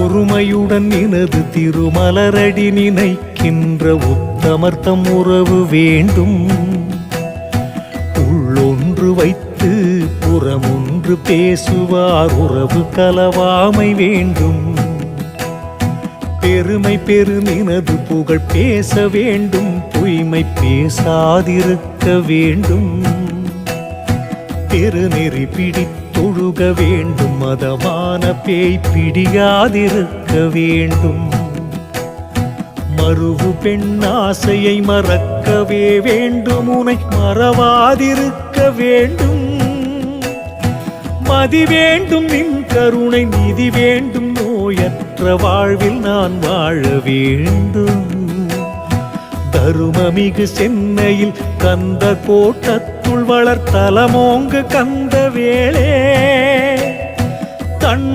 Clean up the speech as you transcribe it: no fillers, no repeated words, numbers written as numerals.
ஒருமையுடன் நினது திருமலரடி நினைக்கின்ற உத்தமர்த்தம் உறவு வேண்டும். உள்ளொன்று வைத்து புறமொன்று பேசுவார் உறவு கலவாமை வேண்டும். பெருமை பெருமினது புகழ் பேச வேண்டும், பொய்மை பேசாதிருக்க வேண்டும். பெருநெறி பிடித்தொழுக வேண்டும், மதமான பேய் பிடியாதிருக்க வேண்டும். மறுவு பெண் ஆசையை மறக்கவே வேண்டும், உனை மறவாதிருக்க வேண்டும். மதி வேண்டும் நின் கருணை, நிதி வேண்டும், நோயற்ற வாழ்வில் நான் வாழ வேண்டும். தருமமிகு சென்னையில் கந்த கோட்டத்துள் வளர்த்தலமோங்கு கந்த வேளே, தன்